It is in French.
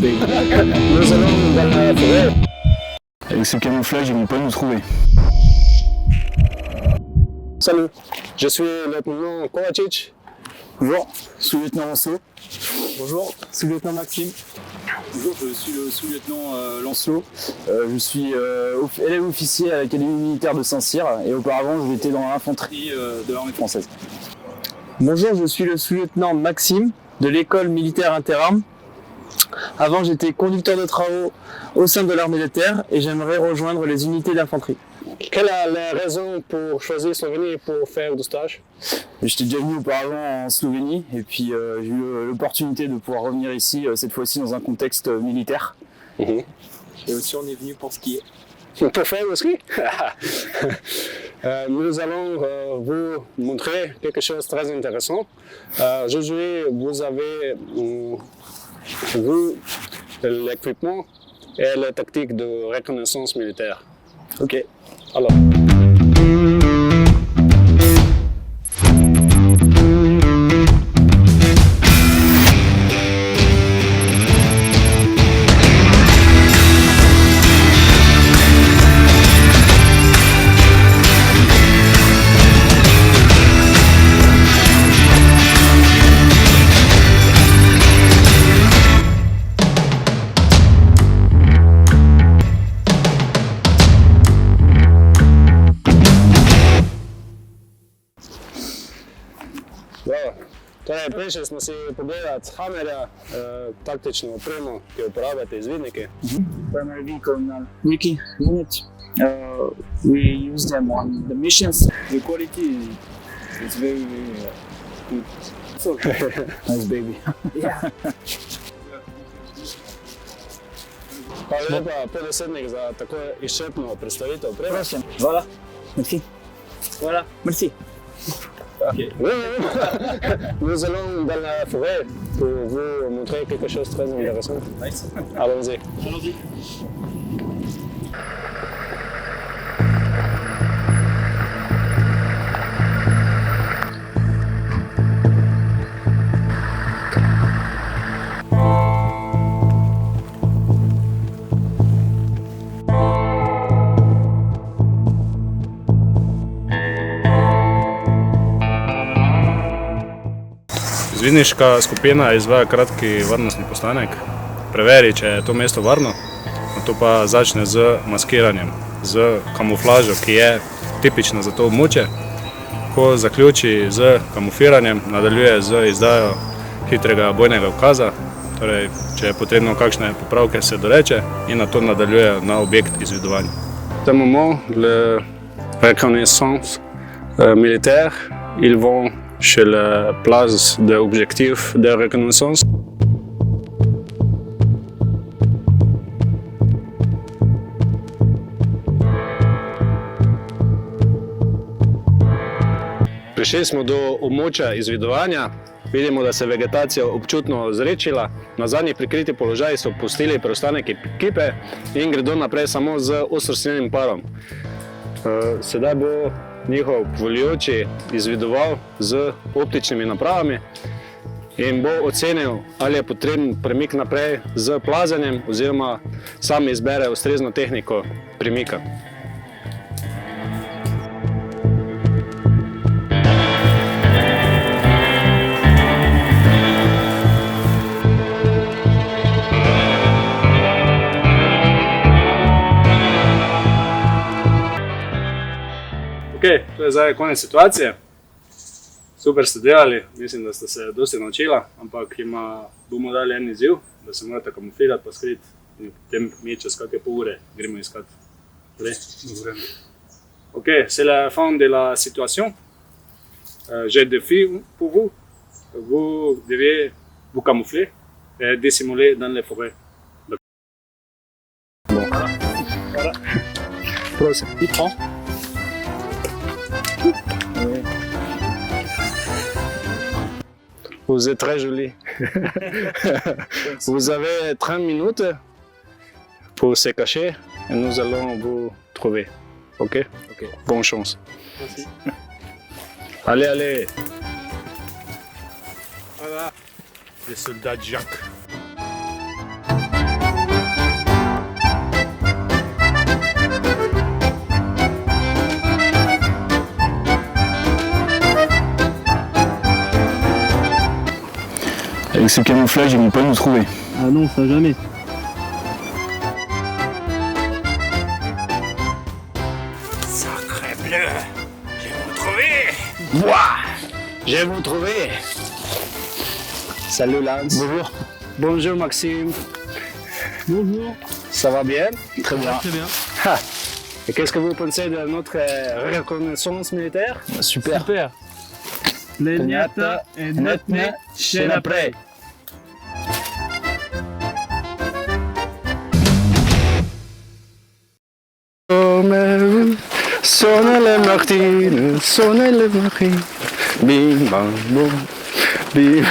baby. Nous allons dans la forêt. Avec ce camouflage, ils vont pas nous trouver. Salut, je suis le lieutenant Kovacic. Bonjour, sous-lieutenant Lancelot. Bonjour, sous-lieutenant Maxime. Bonjour, je suis le sous-lieutenant Lancelot. Je suis élève officier à l'Académie militaire de Saint-Cyr et auparavant j'étais dans l'infanterie de l'armée française. Bonjour, je suis le sous-lieutenant Maxime de l'école militaire interarmes. Avant, j'étais conducteur de travaux au sein de l'armée de terre et j'aimerais rejoindre les unités d'infanterie. Quelle est la raison pour choisir Slovénie pour faire du stage? J'étais déjà venu auparavant en Slovénie et puis j'ai eu l'opportunité de pouvoir revenir ici, cette fois-ci dans un contexte militaire. Et aussi, on est venu pour skier. Pour faire le ski? Nous allons vous montrer quelque chose de très intéressant. Aujourd'hui, vous avez vu l'équipement et la tactique de reconnaissance militaire. Ok. Alors. Dobro. Torej, prejšnji smo si pogledali kamere, taktično opremo, ki jo uporabljate, izvidniki. Primary vehicle Wiki unit. We use them on the missions. The quality is very good. So, Nice baby. yeah. Hvala lepa, podpredsednik, za tako izčrpno predstavitev opreme. Prosim. Voilà. Merci. Voilà. Merci. Nous allons dans la forêt pour vous montrer quelque chose de très intéressant. Nice. Allons-y. Allons-y. Izvidniška skupina izvaja kratki varnostni postanek, preveri, če je to mesto varno, nato pa začne z maskiranjem, z kamuflažo, ki je tipična za to območje. Ko zaključi z kamufliranjem, nadaljuje z izdajo hitrega bojnega ukaza, torej, če je potrebno kakšne popravke, se doreče in nato nadaljuje na objekt izvidovanja. Za moment, le reconnaissance militaire, ils vont chez la place de l'objectif de reconnaissance. Prišli smo do območja izvidovanja. Vidimo, da se je vegetacija občutno zredčila. Na zadnjih prikritih položajih so pustili preostanek ekipe in gredo naprej samo z ostrostreljnim parom. Sedaj bo njihov volujoči izvidoval z optičnimi napravami in bo ocenil, ali je potreben premik naprej z plazenjem oziroma sam izbere ustrezno tehniko premika. Ok, to je zdaj konec situacije. Super ste delali, mislim, da ste se dosti naučila, ampak bomo dali en izziv, da se morate kamuflirati pa skriti in potem mi čez kakšne pol ure gremo iskat. Ok, c'est la fin de la situation. J'ai des défis pour vous. Vous devez vous camoufler et dissimuler dans les forêts. Voilà. Prosim, il prend. Vous êtes très joli. Vous avez 30 minutes pour se cacher et nous allons vous trouver. Ok? Ok. Bonne chance. Merci. Allez, allez. Voilà. Les soldats Jack. Avec ce camouflage, ils vont pas nous trouver. Ah non, ça jamais. Sacré bleu, je vais vous trouver. Je vais vous trouver. Salut Lance. Bonjour. Bonjour Maxime. Bonjour. Ça va bien? Très bien. Très bien. Ah. Et qu'est-ce que vous pensez de notre reconnaissance militaire? Super. Super. Legnata et netne chez l'après. Sonne le martine, sonne le martine. Bim bam boum, bim.